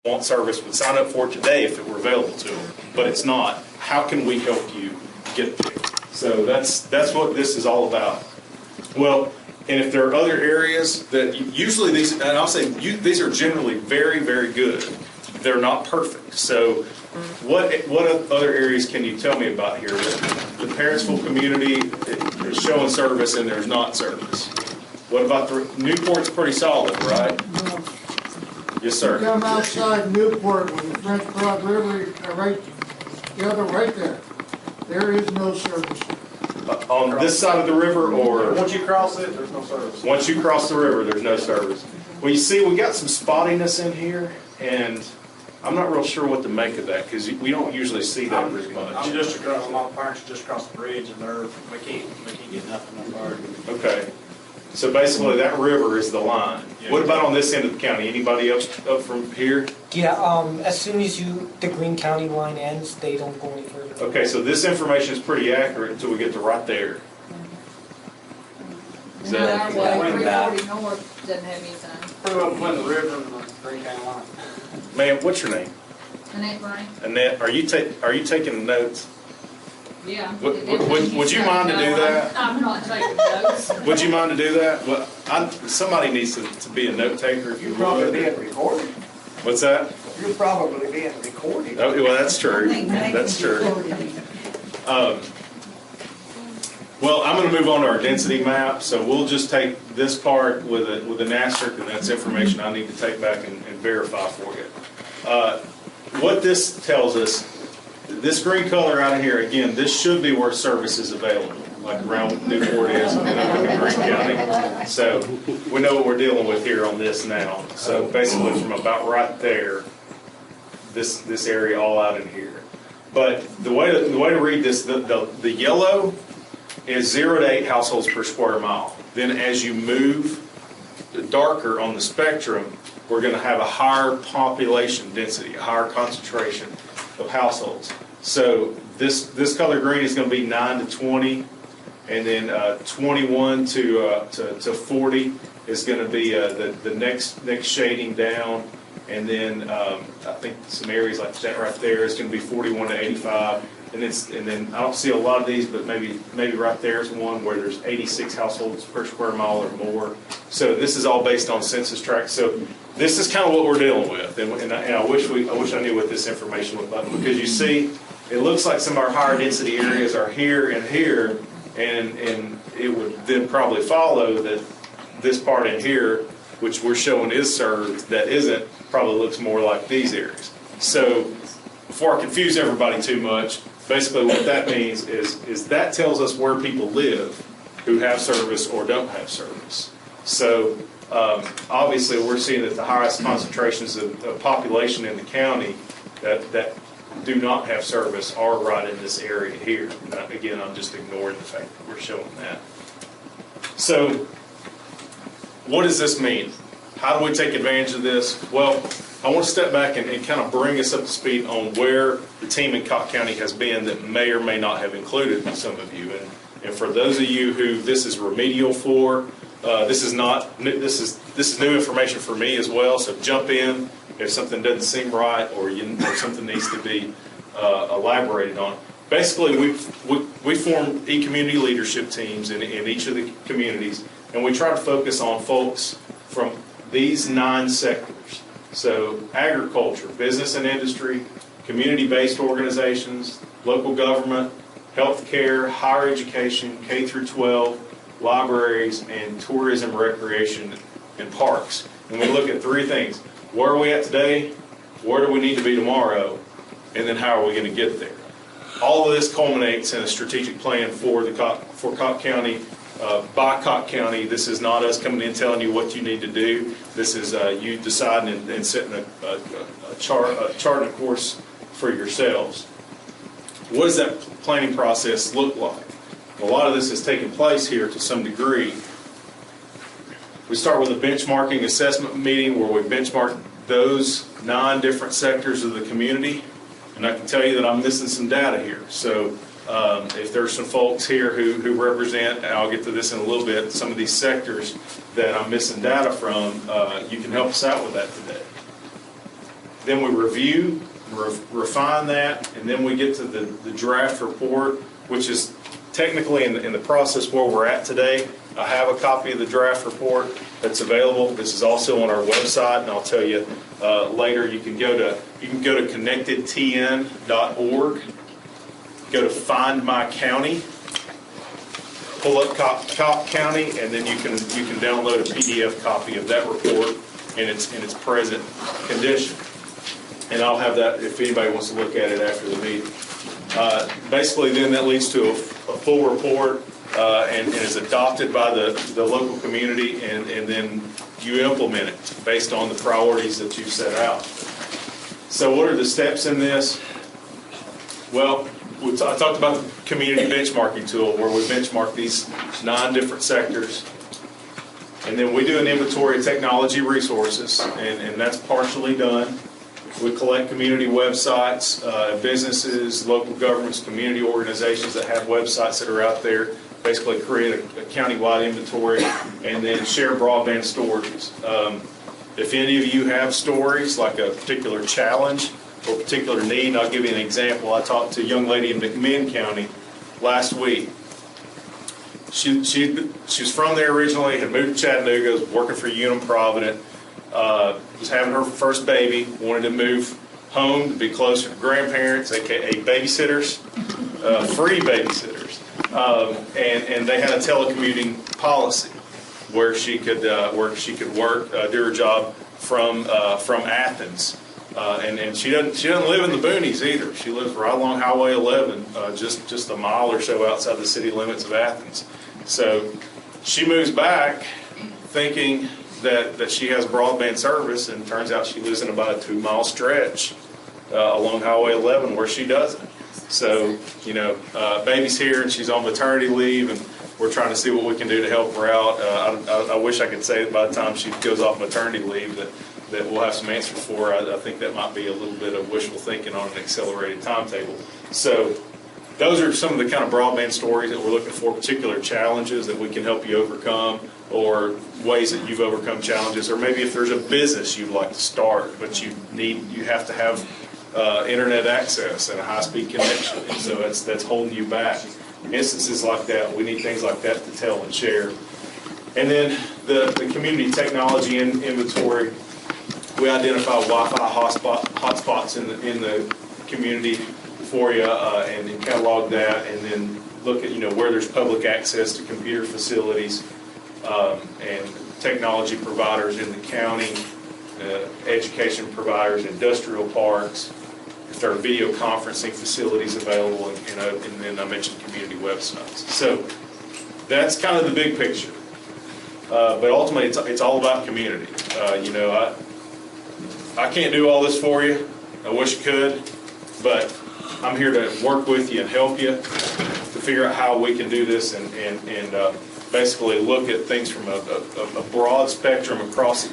want service would sign up for it today if it were available to them, but it's not. How can we help you get there? So that's what this is all about. Well, and if there are other areas that usually these, and I'll say these are generally very, very good. They're not perfect. So what other areas can you tell me about here? The Parentsville community is showing service and there's not service. What about the Newport's pretty solid, right? No. Yes, sir. Come outside Newport with the French Broad River, right there. There is no service. On this side of the river, or once you cross it, there's no service. Once you cross the river, there's no service. Well, you see, we got some spottiness in here, and I'm not real sure what to make of that because we don't usually see that very much. I'm just across. A lot of parents just across the bridge, and we can't get nothing that far. Okay. So basically, that river is the line. Yeah. What about on this end of the county? Anybody up from here? Yeah, as soon as the Greene County line ends, they don't go any further. Okay, so this information is pretty accurate until we get to right there. Is that, 340 North doesn't have any sign. Pretty well between the river and the Greene County line. ma'am, what's your name? Annette Bryan? Annette, are you taking notes? Yeah. Would you mind to do that? I'm not taking notes. Would you mind to do that? Well, somebody needs to be a note taker if you You're probably would. being recorded. What's that? You're probably being recorded. Oh, well, that's true. That's true. Well, I'm going to move on to our density map, so we'll just take this part with an asterisk, and that's information I need to take back and verify for you. What this tells us, this green color out of here, again, this should be where service is available, like around Newport is and up in Greene County. So we know what we're dealing with here on this now. So basically from about right there, this area all out in here. But the way to read this, the yellow is 0 to 8 households per square mile. Then as you move darker on the spectrum, we're going to have a higher population density, a higher concentration of households. So this color green is going to be 9 to 20, and then 21 to 40 is going to be the next shading down, and then I think some areas like that right there is going to be 41 to 85. And then I don't see a lot of these, but maybe right there is one where there's 86 households per square mile or more. So this is all based on census tracts. So this is kind of what we're dealing with, and I wish I knew what this information looked like, because you see, it looks like some of our higher density areas are here and here, and it would then probably follow that this part in here, which we're showing is served, that isn't, probably looks more like these areas. So before I confuse everybody too much, basically what that means is that tells us where people live who have service or don't have service. So obviously we're seeing that the highest concentrations of population in the county that do not have service are right in this area here. Again, I'm just ignoring the fact that we're showing that. So what does this mean? How do we take advantage of this? Well, I want to step back and kind of bring us up to speed on where the team in Cocke County has been that may or may not have included some of you. And for those of you who this is remedial for, this is new information for me as well. So jump in if something doesn't seem right or something needs to be elaborated on. Basically, we form e-community leadership teams in each of the communities, and we try to focus on folks from these 9 sectors. So agriculture, business and industry, community-based organizations, local government, healthcare, higher education, K through 12, libraries, and tourism, recreation, and parks. And we look at 3 things. Where are we at today? Where do we need to be tomorrow? And then how are we going to get there? All of this culminates in a strategic plan for Cocke County, by Cocke County. This is not us coming in telling you what you need to do. This is you deciding and setting a chart and a course for yourselves. What does that planning process look like? A lot of this has taken place here to some degree. We start with a benchmarking assessment meeting where we benchmark those 9 different sectors of the community. And I can tell you that I'm missing some data here. So if there's some folks here who represent, and I'll get to this in a little bit, some of these sectors that I'm missing data from, you can help us out with that today. Then we review, refine that, and then we get to the draft report, which is technically in the process where we're at today. I have a copy of the draft report that's available. This is also on our website, and I'll tell you later. You can go to connectedtn.org, go to Find My County, pull up Cocke County, and then you can download a PDF copy of that report in its present condition. And I'll have that if anybody wants to look at it after the meeting. Basically, then that leads to a full report and is adopted by the local community, and then you implement it based on the priorities that you've set out. So what are the steps in this? Well, I talked about the community benchmarking tool, where we benchmark these 9 different sectors. And then we do an inventory of technology resources, and that's partially done. We collect community websites, businesses, local governments, community organizations that have websites that are out there, basically create a countywide inventory, and then share broadband stories. If any of you have stories, like a particular challenge or a particular need, I'll give you an example. I talked to a young lady in McMinn County last week. She was from there originally, had moved to Chattanooga, was working for Unum Provident, was having her first baby, wanted to move home to be closer to grandparents, aka babysitters, free babysitters, and they had a telecommuting policy where she could work, do her job from Athens, and she doesn't live in the boonies either. She lives right along Highway 11, just a mile or so outside the city limits of Athens. So she moves back thinking that she has broadband service, and turns out she lives in about a 2-mile stretch along Highway 11 where she doesn't. So, baby's here and she's on maternity leave, and we're trying to see what we can do to help her out. I wish I could say that by the time she goes off maternity leave that we'll have some answers for her. I think that might be a little bit of wishful thinking on an accelerated timetable. So those are some of the kind of broadband stories that we're looking for, particular challenges that we can help you overcome, or ways that you've overcome challenges, or maybe if there's a business you'd like to start, but you have to have internet access and a high-speed connection, and so that's holding you back. Instances like that, we need things like that to tell and share. And then the community technology inventory, we identify Wi-Fi hotspots in the community for you, and catalog that, and then look at where there's public access to computer facilities and technology providers in the county, education providers, industrial parks, if there are video conferencing facilities available, and then I mentioned community websites. So that's kind of the big picture. But ultimately, it's all about community. I can't do all this for you. I wish I could, but I'm here to work with you and help you to figure out how we can do this and basically look at things from a broad spectrum across